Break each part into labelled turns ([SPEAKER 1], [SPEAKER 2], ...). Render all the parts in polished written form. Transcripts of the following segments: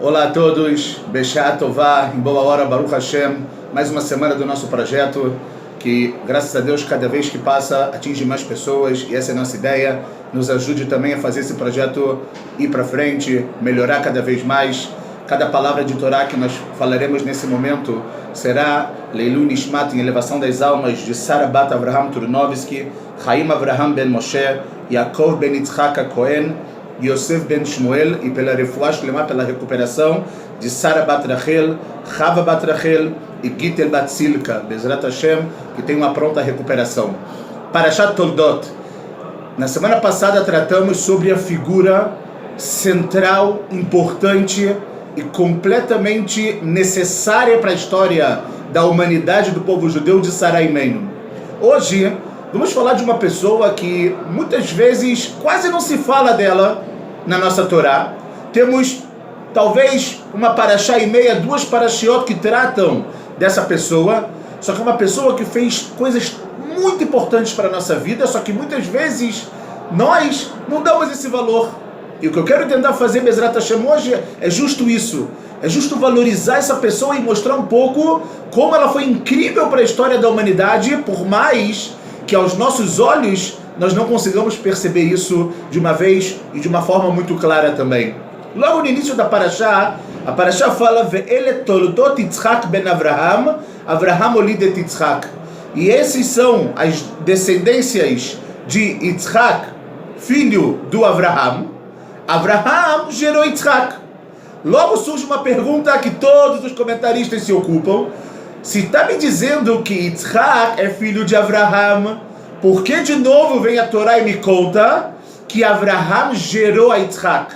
[SPEAKER 1] Olá a todos, Beshá Tová, em boa hora, Baruch Hashem, mais uma semana do nosso projeto, que graças a Deus cada vez que passa atinge mais pessoas, e essa é a nossa ideia. Nos ajude também a fazer esse projeto ir para frente, melhorar cada vez mais. Cada palavra de Torá que nós falaremos nesse momento será Leilu Nishmat, em elevação das almas, de Sara Bat Avraham Turnovsky, Chaim Avraham Ben Moshe, Yaakov Ben Yitzhak Cohen, Yosef Ben Shmuel, e pela refuah shlema, pela recuperação de Sara Bat Rachel, Chava Bat Rachel e Gitel Bat Silka, Bezrat Hashem, que tem uma pronta recuperação. Parashat Toldot. Na semana passada tratamos sobre a figura central, importante e completamente necessária para a história da humanidade do povo judeu de Sarah Imeinu. Hoje vamos falar de uma pessoa que muitas vezes quase não se fala dela na nossa Torá. Temos talvez uma parashá e meia, duas parashiot que tratam dessa pessoa, só que é uma pessoa que fez coisas muito importantes para a nossa vida, só que muitas vezes nós não damos esse valor. E o que eu quero tentar fazer, Bezrat Hashem, hoje é justo isso. É justo valorizar essa pessoa e mostrar um pouco como ela foi incrível para a história da humanidade, por mais que aos nossos olhos nós não consigamos perceber isso de uma vez e de uma forma muito clara também. Logo no início da Parashá, a Parashá fala Ve'ele toldot Yitzhak ben Avraham, Avraham olidet Yitzhak. E esses são as descendências de Yitzhak, filho do Avraham. Avraham gerou Yitzhak. Logo surge uma pergunta que todos os comentaristas se ocupam. Se está me dizendo que Yitzhak é filho de Avraham, por que de novo vem a Torá e me conta que Avraham gerou a Yitzhak?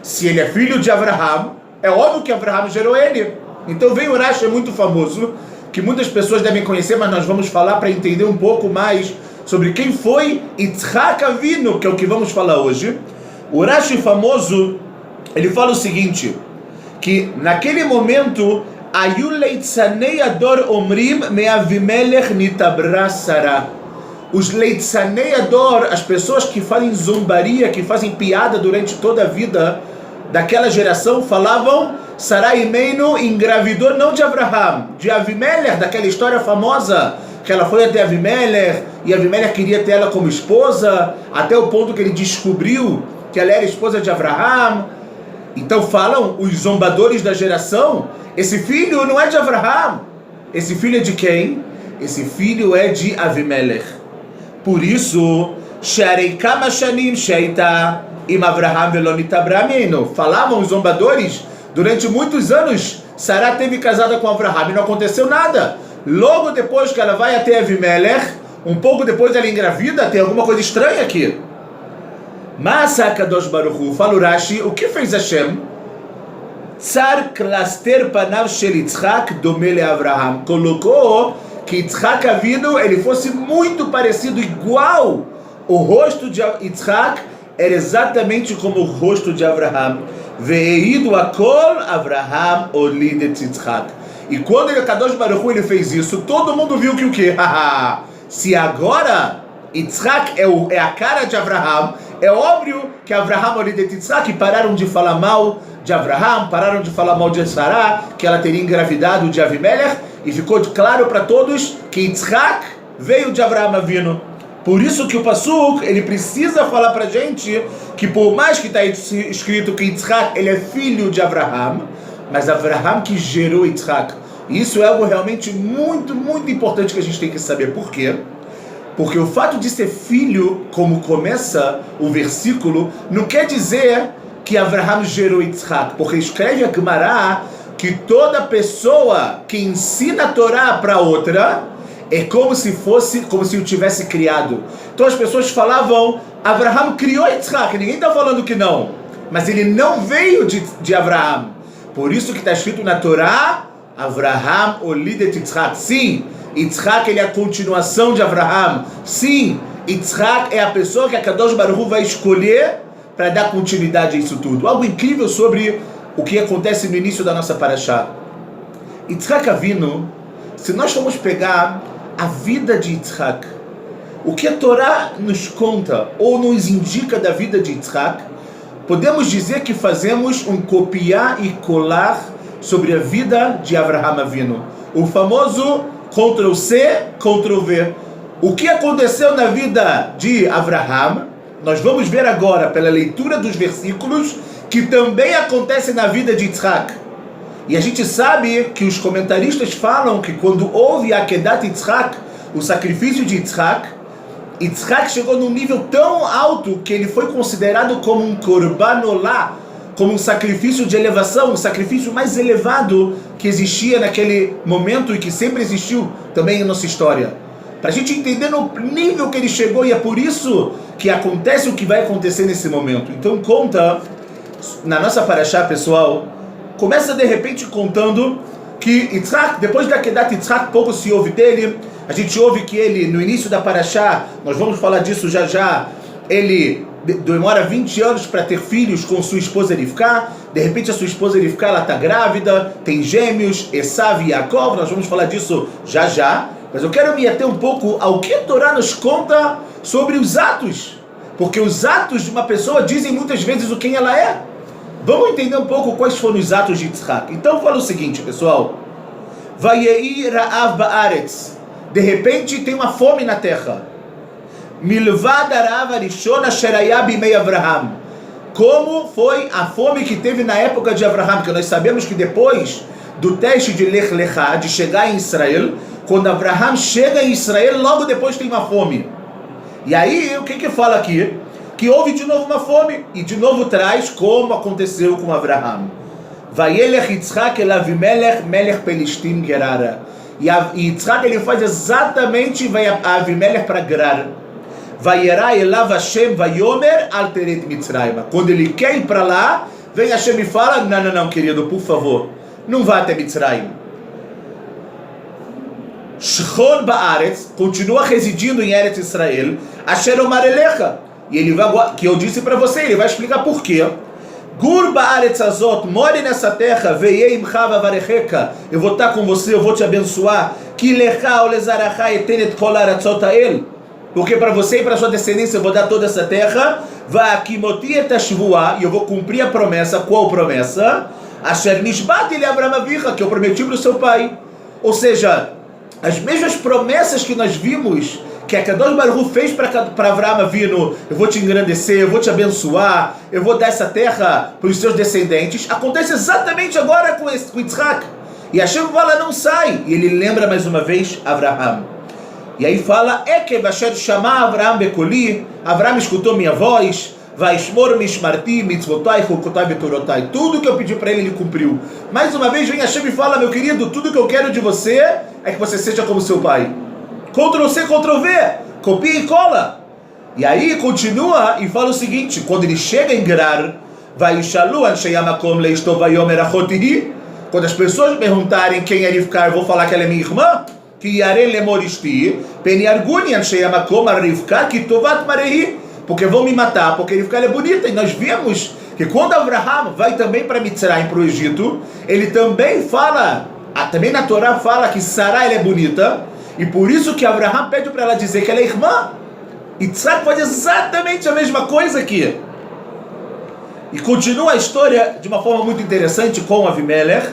[SPEAKER 1] Se ele é filho de Avraham, é óbvio que Avraham gerou ele. Então vem o Rashi, é muito famoso, que muitas pessoas devem conhecer, mas nós vamos falar para entender um pouco mais sobre quem foi Yitzhak Avinu, que é o que vamos falar hoje. O Rashi famoso, ele fala o seguinte, que naquele momento Ayu leitzanei ador omrim me'avimelech nitabra Sarah. Os leitzanei ador, as pessoas que fazem zombaria, que fazem piada durante toda a vida daquela geração, falavam Sarah Imeinu engravidou não de Avraham, de Avimelech, daquela história famosa, que ela foi até Avimelech, e Avimelech queria ter ela como esposa, até o ponto que ele descobriu que ela era esposa de Avraham. Então falam os zombadores da geração, esse filho não é de Avraham. Esse filho é de quem? Esse filho é de Avimelech. Por isso, Sharei kama shanim sheita im Avraham velo nitabra aminu. Falavam os zombadores, durante muitos anos, Sarah teve casada com Avraham e não aconteceu nada. Logo depois que ela vai até Avimelech, um pouco depois ela engravida, tem alguma coisa estranha aqui. Mas a Kadosh Baruch Hu, fala o Rashi, o que fez Hashem? Tsar klaster panav shel Yitzhak domele Avraham. Colocou que Yitzhak Avinu, ele fosse muito parecido, igual. O rosto de Yitzhak era exatamente como o rosto de Avraham. Ve'eidu akol Avraham olidet Yitzhak. E quando ele, Kadosh Baruch Hu, ele fez isso, todo mundo viu que o quê? Se agora Yitzhak é a cara de Avraham, é óbvio que Avraham olidet Yitzhak, pararam de falar mal de Avraham, pararam de falar mal de Sarah, que ela teria engravidado de Avimelech, e ficou claro para todos que Yitzhak veio de Avraham Avinu. Por isso que o Pasuk, ele precisa falar para a gente que por mais que está escrito que Yitzhak, ele é filho de Avraham, mas Avraham que gerou Yitzhak. E isso é algo realmente muito, muito importante que a gente tem que saber. Por quê? Porque o fato de ser filho, como começa o versículo, não quer dizer que Avraham gerou Yitzhak, porque escreve a Gemara que toda pessoa que ensina a Torá para outra é como se o tivesse criado. Então as pessoas falavam, Avraham criou Yitzhak, ninguém está falando que não, mas ele não veio de Avraham. Por isso que está escrito na Torá, Avraham olidet Yitzhak. Sim, Yitzhak ele é a continuação de Avraham. Sim, Yitzhak é a pessoa que a Kadosh Baruch Hu vai escolher para dar continuidade a isso tudo. Algo incrível sobre o que acontece no início da nossa Parashá. Yitzhak Avinu, se nós formos pegar a vida de Yitzhak, o que a Torá nos conta ou nos indica da vida de Yitzhak, podemos dizer que fazemos um copiar e colar sobre a vida de Avraham Avinu. O famoso Ctrl-C, Ctrl-V. O que aconteceu na vida de Avraham, nós vamos ver agora, pela leitura dos versículos, que também acontece na vida de Yitzhak. E a gente sabe que os comentaristas falam que quando houve a Akedat Yitzhak, o sacrifício de Yitzhak, Yitzhak chegou num nível tão alto que ele foi considerado como um Korban Olá, como um sacrifício de elevação, o sacrifício mais elevado que existia naquele momento e que sempre existiu também em nossa história. Para a gente entender no nível que ele chegou, e é por isso que acontece o que vai acontecer nesse momento. Então conta, na nossa paraxá, pessoal, começa de repente contando que Yitzhak, depois da Akedat Yitzhak, pouco se ouve dele. A gente ouve que ele, no início da paraxá, nós vamos falar disso já já, ele demora 20 anos para ter filhos com sua esposa Rivká. De repente a sua esposa Rivká, ela está grávida, tem gêmeos, Esav e Yaakov, nós vamos falar disso já já. Mas eu quero me ater um pouco ao que a Torá nos conta sobre os atos. Porque os atos de uma pessoa dizem muitas vezes o quem ela é. Vamos entender um pouco quais foram os atos de Yitzhak. Então fala o seguinte, pessoal. Vayei ra'av ba'aretz. De repente tem uma fome na terra. Milvad arav arishon asher haya bimei Avraham. Como foi a fome que teve na época de Avraham? Porque nós sabemos que depois do teste de Lech Lechá, de chegar em Israel, quando Avraham chega em Israel, logo depois tem uma fome. E aí, o que fala aqui? Que houve de novo uma fome. E de novo traz como aconteceu com Avraham. Vayelech Yitzhak el Avimelech melech Pelishtim Gerara. E Yitzhak ele faz exatamente Avimelech para Gerar. Vayera elav Hashem vayomer al teret Mitzrayim. Quando ele quer ir para lá, vem Hashem e fala, não, querido, por favor, não vá até Mitzrayim. Shchon Baaretz, continua residindo em Eretz Israel, Asher Omar Elecha, e ele vai, que eu disse para você, ele vai explicar por quê. Gur Baaretz Azot, more nessa terra, Veiei Imcha Vavarecheka, eu vou estar com você, eu vou te abençoar, Ki Lecha Olezaracha Etenet Kol Aratzot Ha'el, porque para você e para sua descendência eu vou dar toda essa terra, Va'akimoti et Hashvuah, e eu vou cumprir a promessa. Qual promessa? Asher Nishbat ele Avraham Avicha, que eu prometi para o seu pai. Ou seja, as mesmas promessas que nós vimos que a Kadosh Baruch Hu fez para Avraham Avinu, eu vou te engrandecer, eu vou te abençoar, eu vou dar essa terra para os seus descendentes, acontece exatamente agora com Yitzhak. E Hashem fala, não sai. E ele lembra mais uma vez Avraham. E aí fala, Ekev Asher Shama Avraham Bekoli, Avraham escutou minha voz, Vaishmor Mishmarti, Mitzvotai, Chokotai, Betorotai. Tudo que eu pedi para ele cumpriu. Mais uma vez vem Hashem e fala, meu querido, tudo que eu quero de você é que você seja como seu pai. Ctrl-C, Ctrl-V, copia e cola. E aí continua e fala o seguinte, quando ele chega em Gerar, Vaishalu Anshei Hamakom Leishto Vayomer Achotihi, quando as pessoas perguntarem quem é Rivká, eu vou falar que ela é minha irmã, que Yare Lemoristi, Peniarguni Anshei Hamakom Rivká, que Tovat Marehi, porque vão me matar, porque Rivká é bonita. E nós vemos que quando Avraham vai também para Mitzrayim, para o Egito, ele também fala, também na Torá fala que Sará ela é bonita, e por isso que Avraham pede para ela dizer que ela é irmã. Yitzhak faz exatamente a mesma coisa aqui. E continua a história de uma forma muito interessante com Avimelech.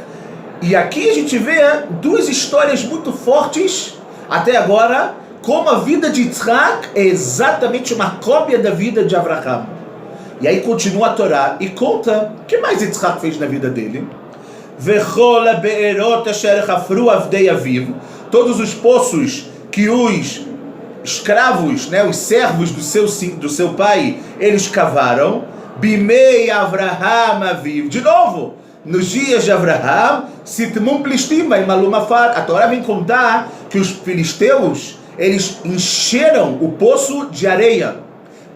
[SPEAKER 1] E aqui a gente vê duas histórias muito fortes até agora, como a vida de Yitzhak é exatamente uma cópia da vida de Avraham. E aí continua a Torá e conta o que mais Yitzhak fez na vida dele. Vechol be'erot asher chafru avdei aviv, todos os poços que os escravos, os servos do seu pai, eles cavaram. Bimei Avraham aviv, de novo, nos dias de Avraham, Sitmum Plishtim vai malumafar. A Torá vem contar que os filisteus, eles encheram o poço de areia.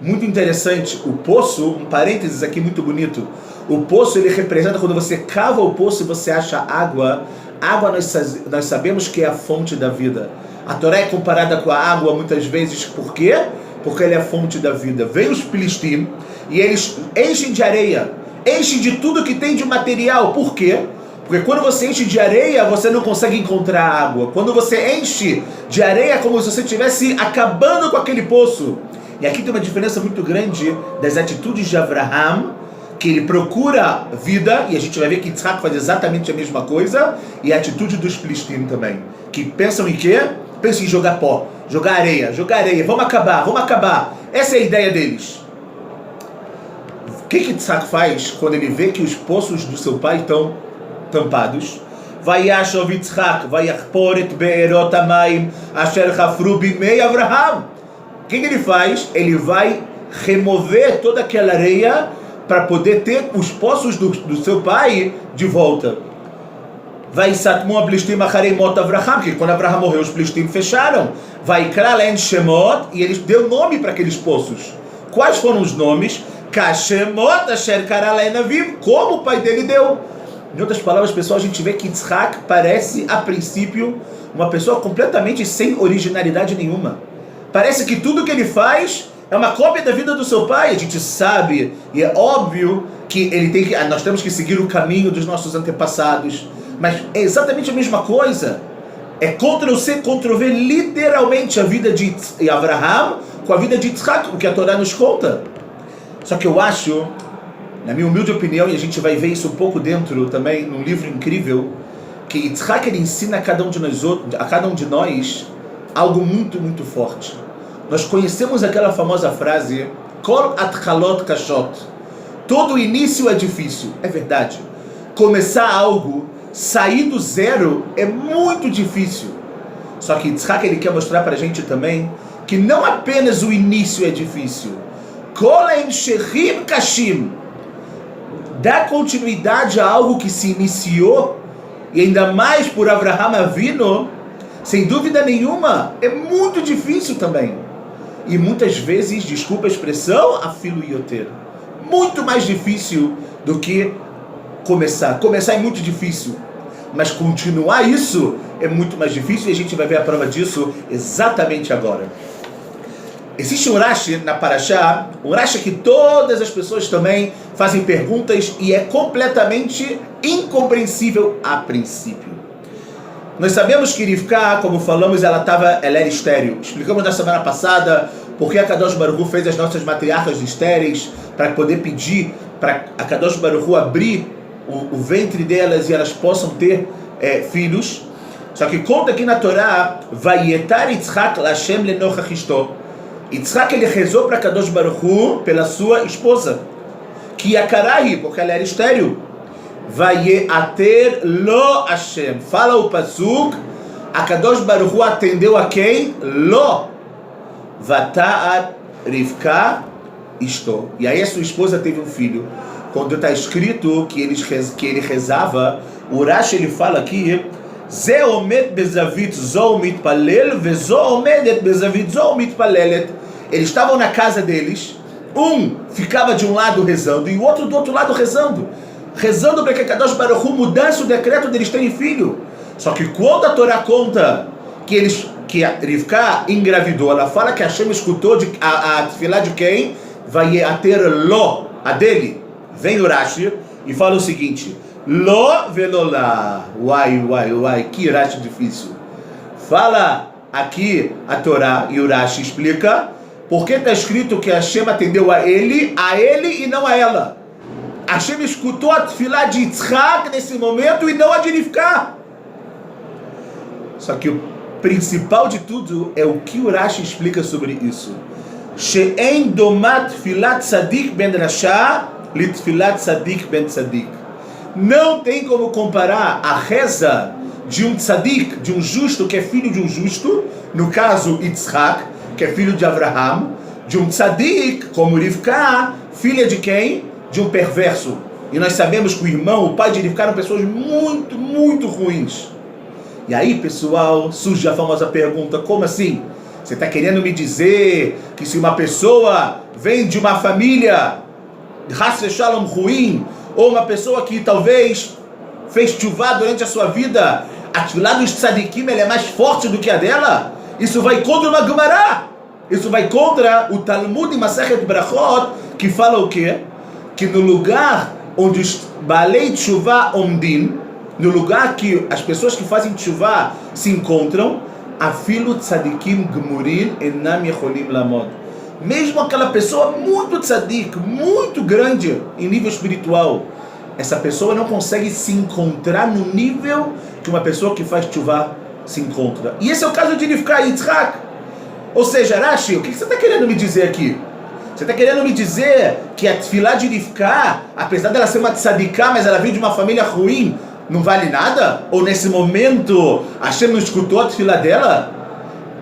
[SPEAKER 1] Muito interessante, o poço, um parênteses aqui muito bonito, o poço ele representa quando você cava o poço e você acha água. Água nós sabemos que é a fonte da vida. A Torá é comparada com a água muitas vezes, por quê? Porque ela é a fonte da vida. Vem os Filistim e eles enchem de areia, enchem de tudo que tem de material. Por quê? Porque quando você enche de areia, você não consegue encontrar água. Quando você enche de areia, é como se você estivesse acabando com aquele poço. E aqui tem uma diferença muito grande das atitudes de Avraham, que ele procura vida, e a gente vai ver que Yitzhak faz exatamente a mesma coisa, e a atitude dos Filistim também, que pensam em quê? Pensam em jogar pó, jogar areia, vamos acabar. Essa é a ideia deles. O que Yitzhak faz quando ele vê que os poços do seu pai estão tampados? Vayashov Yitzhak, vayachpor et be'erot hamayim asher chafru bimei Avraham. O que ele faz? Ele vai remover toda aquela areia para poder ter os poços do seu pai de volta. Vai satmu aplistim acharei mot Avraham, porque quando Avraham morreu, os Filistim fecharam. Vai ikra len shemot, e eles deu nome para aqueles poços. Quais foram os nomes? Kashemot asher kara len aviv, como o pai dele deu. Em outras palavras, pessoal, a gente vê que Yitzhak parece, a princípio, uma pessoa completamente sem originalidade nenhuma. Parece que tudo que ele faz é uma cópia da vida do seu pai. A gente sabe, e é óbvio que nós temos que seguir o caminho dos nossos antepassados. Mas é exatamente a mesma coisa. É Ctrl-C, Ctrl-V, literalmente a vida de Avraham com a vida de Yitzhak, o que a Torá nos conta. Só que eu acho, na minha humilde opinião, e a gente vai ver isso um pouco dentro também, num livro incrível, que Yitzhak ele ensina a cada um de nós algo muito, muito forte. Nós conhecemos aquela famosa frase, Kol atchalot kashot. Todo início é difícil. É verdade. Começar algo, sair do zero, é muito difícil. Só que Yitzhak ele quer mostrar para a gente também que não apenas o início é difícil. Kol ha'emshechim kashim. Dar continuidade a algo que se iniciou, e ainda mais por Avraham Avinu, sem dúvida nenhuma, é muito difícil também. E muitas vezes, desculpa a expressão, afilo yoter. Muito mais difícil do que começar. Começar é muito difícil, mas continuar isso é muito mais difícil, e a gente vai ver a prova disso exatamente agora. Existe um Rashi na Parashá, um Rashi que todas as pessoas também fazem perguntas e é completamente incompreensível a princípio. Nós sabemos que Rivka, como falamos, ela era estéril. Explicamos na semana passada porque a Kadosh Baruch Hu fez as nossas matriarcas estéreis para poder pedir para a Kadosh Baruch Hu abrir o ventre delas e elas possam ter filhos. Só que conta aqui na Torá, Vayetar Yitzhak Lashem lenochach ishto. Yitzhak ele rezou para Kadosh Baruch Hu pela sua esposa, que é Karahi, porque ela era estéril. Vayeater lo Hashem. Fala o pasuk, a Kadosh Baruch Hu atendeu a quem? Lo. Vata'at Rivka ishto. E aí a sua esposa teve um filho. Quando está escrito que ele rezava, o Rashi ele fala aqui, Ze omed bezavit zo mitpalel, vezo omedet bezavit zo mitpalelet. Eles estavam na casa deles, um ficava de um lado rezando e o outro do outro lado rezando para que a Kadosh Baruch Hu mudasse o decreto deles terem filho. Só que quando a Torá conta que a Rivka engravidou, ela fala que Hashem escutou a tefilá de quem? Vayeater lo, a dele. Vem o Rashi e fala o seguinte, lo velolá. Uai, que Rashi difícil. Fala aqui a Torá e o Rashi explica porque está escrito que Hashem atendeu a ele e não a ela. Hashem escutou a tefilá de Yitzhak nesse momento e não a de Rivka. Só que o principal de tudo é o que o Rashi explica sobre isso. She'en domat tfilat tzadik ben rasha litfilat tzadik ben tzadik. Não tem como comparar a reza de um tzadik, de um justo que é filho de um justo, no caso Yitzhak, que é filho de Avraham, de um tzadik como Rivka, filha de quem? De um perverso. E nós sabemos que o irmão, o pai de Rivka eram pessoas muito, muito ruins. E aí, pessoal, surge a famosa pergunta, como assim? Você está querendo me dizer que se uma pessoa vem de uma família Chas v'Shalom ruim, ou uma pessoa que talvez fez tchuvá durante a sua vida, a tefilá dos tzadikim é mais forte do que a dela? Isso vai contra uma Gemara. Isso vai contra o Talmud em Masechet Brachot, que fala o quê? Que no lugar onde os Baalei Tchuvá Omdim, no lugar que as pessoas que fazem tchuvá se encontram, afilu tzadikim gmurin enam yecholim lamod. mesmo aquela pessoa muito tzadik, muito grande em nível espiritual, essa pessoa não consegue se encontrar no nível que uma pessoa que faz tchuvá se encontra. E esse é o caso de Rivka e Yitzhak. Ou seja, Rashi, o que você está querendo me dizer aqui? Você está querendo me dizer que a tefilá de Rivka, apesar dela ser uma tzadiká, mas ela veio de uma família ruim, não vale nada? Ou nesse momento, Hashem não escutou a tefilá dela?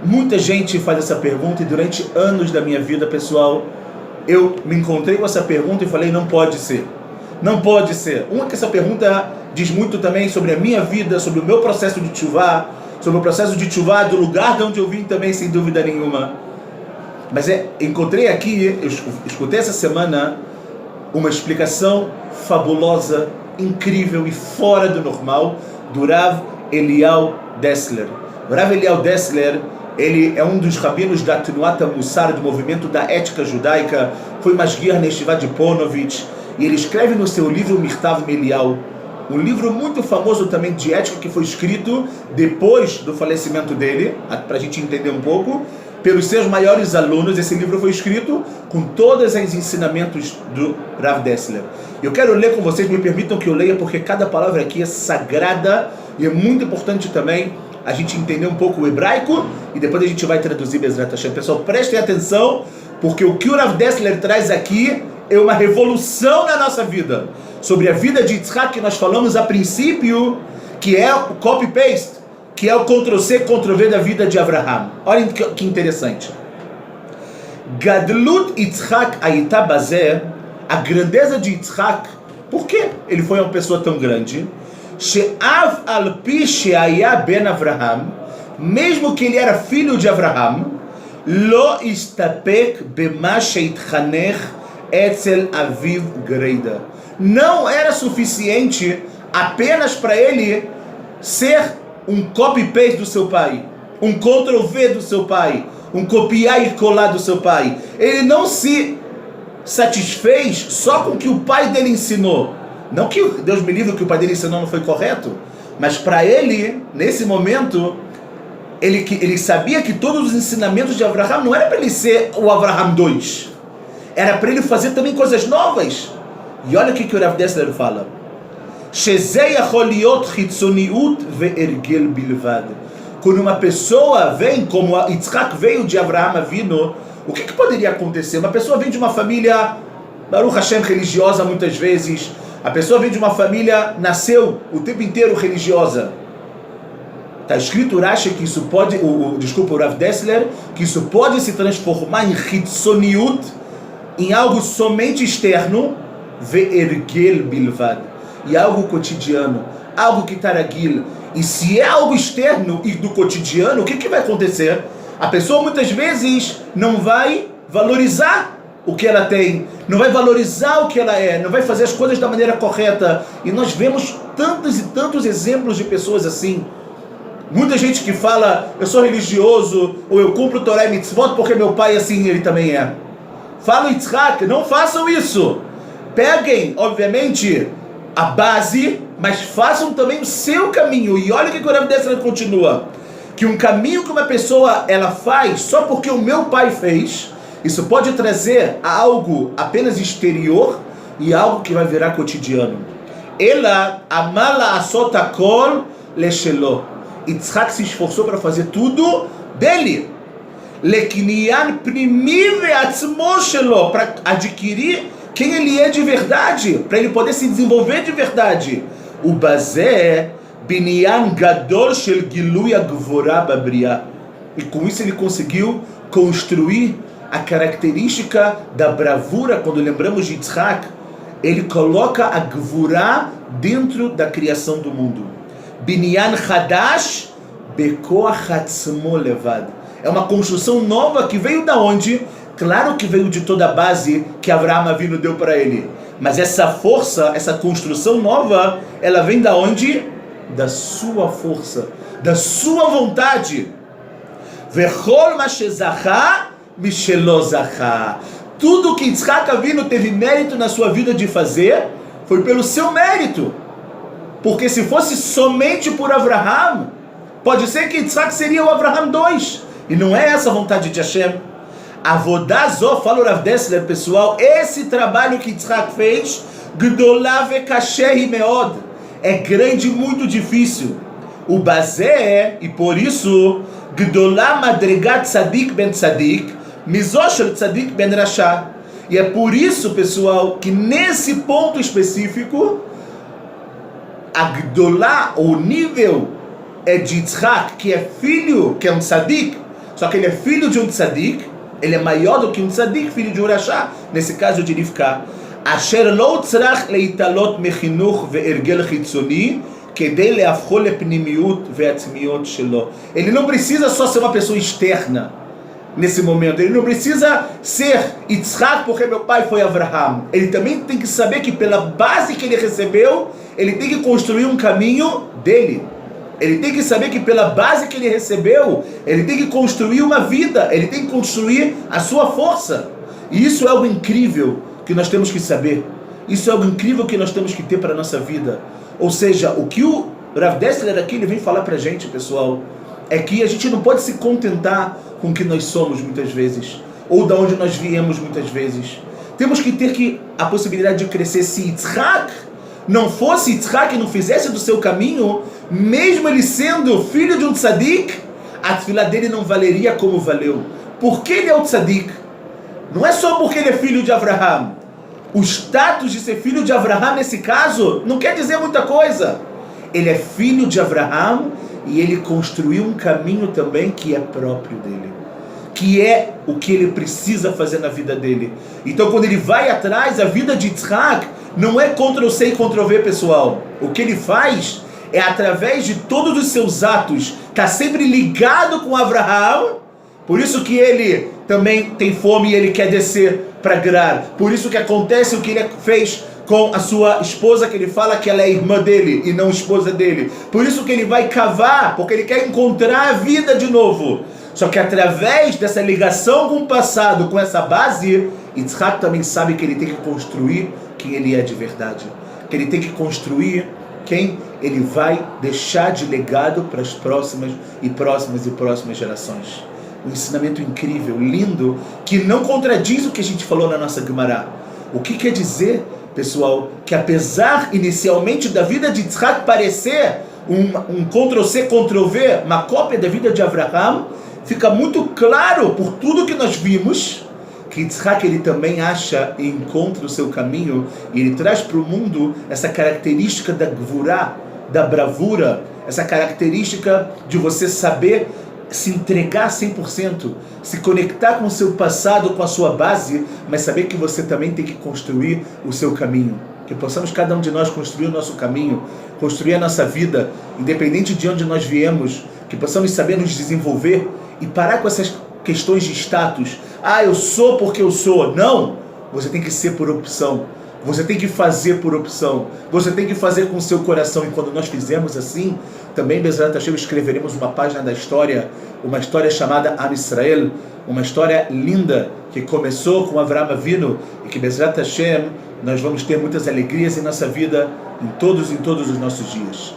[SPEAKER 1] Muita gente faz essa pergunta e durante anos da minha vida, pessoal, eu me encontrei com essa pergunta e falei, não pode ser. Não pode ser. Uma que essa pergunta diz muito também sobre a minha vida, sobre o meu processo de tchuvá, sobre o processo de tchuvá do lugar de onde eu vim também, sem dúvida nenhuma. Mas encontrei aqui, eu escutei essa semana uma explicação fabulosa, incrível e fora do normal do Rav Eliyahu Dessler. O Rav Eliyahu Dessler, ele é um dos rabinos da Tnuat HaMussar, do movimento da ética judaica, foi Mashgiach Neshivá de Ponovitch, e ele escreve no seu livro Mirtav Melial, um livro muito famoso também de ética que foi escrito depois do falecimento dele, para a gente entender um pouco, pelos seus maiores alunos. Esse livro foi escrito com todos os ensinamentos do Rav Dessler. Eu quero ler com vocês, me permitam que eu leia, porque cada palavra aqui é sagrada e é muito importante também a gente entender um pouco o hebraico e depois a gente vai traduzir Bezrat Hashem. Pessoal, prestem atenção, porque o que o Rav Dessler traz aqui é uma revolução na nossa vida. Sobre a vida de Yitzhak, que nós falamos a princípio, que é o copy-paste, que é o Ctrl-C, Ctrl-V da vida de Abraham. Olhem que interessante. Gadlut Yitzhak Ayita Bazeh, a grandeza de Yitzhak, por que ele foi uma pessoa tão grande? She'av al-pi she'aya ben Avraham, mesmo que ele era filho de Abraham, lo istapek bema she'itchanech etzel aviv greida. Não era suficiente apenas para ele ser um copy-paste do seu pai, um Ctrl-V do seu pai, um copiar e colar do seu pai. Ele não se satisfez só com o que o pai dele ensinou. Não que Deus me livre que o pai dele ensinou não foi correto, mas para ele, nesse momento, ele sabia que todos os ensinamentos de Abraham não era para ele ser o Abraham 2, era para ele fazer também coisas novas. E olha o que o Rav Dessler fala. Quando uma pessoa vem, como Yitzhak veio de Abraham Avinu, o que poderia acontecer? Uma pessoa vem de uma família, Baruch Hashem, religiosa muitas vezes. A pessoa vem de uma família, nasceu o tempo inteiro religiosa. Está escrito Rashi que isso pode, o Rav Dessler, que isso pode se transformar em Hitzoniut, em algo somente externo, ve'ergel bilvad, e algo cotidiano, algo que taragil. E se é algo externo e do cotidiano, o que vai acontecer? A pessoa muitas vezes não vai valorizar o que ela tem, não vai valorizar o que ela é, não vai fazer as coisas da maneira correta. E nós vemos tantos e tantos exemplos de pessoas assim. Muita gente que fala, eu sou religioso, ou eu cumpro Torá e Mitzvot porque meu pai assim, ele também é. Fala Yitzhak, não façam isso. Peguem, obviamente, a base, mas façam também o seu caminho. E olha o que o Rav Dessler continua. Que um caminho que uma pessoa ela faz só porque o meu pai fez, isso pode trazer algo apenas exterior e algo que vai virar cotidiano. Ela amala asotakol leshelo. Yitzhak se esforçou para fazer tudo dele. Lekiniyan primi ve'atzmo shelo, para adquirir quem ele é de verdade, para ele poder se desenvolver de verdade. O bazé binyan gadol shel gilui agvora babriá. E com isso ele conseguiu construir a característica da bravura. Quando lembramos de Yitzhak, ele coloca a gvura dentro da criação do mundo. Binyan Hadash Bekoach Atzmo Levad. É uma construção nova que veio da onde? Claro que veio de toda a base que Avraham Avinu deu para ele. Mas essa força, essa construção nova, ela vem da onde? Da sua força, da sua vontade. Vechol Mashezacha Mishelo Zacha. Tudo que Yitzhak Avinu teve mérito na sua vida de fazer, foi pelo seu mérito. Porque se fosse somente por Avraham, pode ser que Yitzhak seria o Avraham 2. E não é essa a vontade de Hashem. Avodazó, fala o Rav Dessler, pessoal, esse trabalho que Yitzhak fez, Gdolá vekasher meod, é grande e muito difícil. O Bazé, e por isso, Gdolá madrigat tzadik ben tzadik, mizoshel tzadik ben rasha. E é por isso, pessoal, que nesse ponto específico, a Gdolá, o nível é de Yitzhak, que é filho, que é um tzadik, só que ele é filho de um tzadik, ele é maior do que um tzadik, filho de um rasha. Nesse caso, eu diria ficar Asher lo tzrach leitalot mechinuch ve'ergel chitzoni kedei leafcho lepnimiut ve'atzmiut shelo. Ele não precisa só ser uma pessoa externa nesse momento. Ele não precisa ser Yitzhak porque meu pai foi Avraham. Ele também tem que saber que pela base que ele recebeu, ele tem que construir um caminho dele. Ele tem que saber que pela base que ele recebeu, ele tem que construir uma vida, ele tem que construir a sua força. E isso é algo incrível que nós temos que saber. Isso é algo incrível que nós temos que ter para a nossa vida. Ou seja, o que o Rav Dessler aqui ele vem falar para a gente, pessoal, é que a gente não pode se contentar com o que nós somos muitas vezes, ou da onde nós viemos muitas vezes. Temos que ter a possibilidade de crescer. Se Yitzhak não fosse Yitzhak e não fizesse do seu caminho, mesmo ele sendo filho de um tzadik, a tefilá dele não valeria como valeu. Por que ele é o tzadik? Não é só porque ele é filho de Avraham. O status de ser filho de Avraham, nesse caso, não quer dizer muita coisa. Ele é filho de Avraham e ele construiu um caminho também que é próprio dele, que é o que ele precisa fazer na vida dele. Então, quando ele vai atrás, a vida de Yitzhak não é Ctrl-C e Ctrl-V, pessoal. O que ele faz é, através de todos os seus atos, está sempre ligado com Avraham. Por isso que ele também tem fome e ele quer descer para Gerar. Por isso que acontece o que ele fez com a sua esposa, que ele fala que ela é irmã dele e não esposa dele. Por isso que ele vai cavar, porque ele quer encontrar a vida de novo. Só que através dessa ligação com o passado, com essa base, Yitzhak também sabe que ele tem que construir quem ele é de verdade. Que ele tem que construir quem ele vai deixar de legado para as próximas gerações. Um ensinamento incrível, lindo, que não contradiz o que a gente falou na nossa Gemara. O que quer dizer, pessoal, que apesar inicialmente da vida de Yitzhak parecer um Ctrl-C, Ctrl-V, uma cópia da vida de Avraham, fica muito claro por tudo que nós vimos que Yitzhak ele também acha e encontra o seu caminho, e ele traz para o mundo essa característica da gvurá, da bravura, essa característica de você saber se entregar 100%, se conectar com o seu passado, com a sua base, mas saber que você também tem que construir o seu caminho. Que possamos cada um de nós construir o nosso caminho, construir a nossa vida, independente de onde nós viemos, que possamos saber nos desenvolver e parar com essas questões de status. Ah, eu sou porque eu sou. Não! Você tem que ser por opção. Você tem que fazer por opção. Você tem que fazer com o seu coração. E quando nós fizermos assim, também, Bezrat Hashem, escreveremos uma página da história, uma história chamada Am Israel, uma história linda que começou com Avraham Avinu e que, Bezrat Hashem, nós vamos ter muitas alegrias em nossa vida em todos os nossos dias.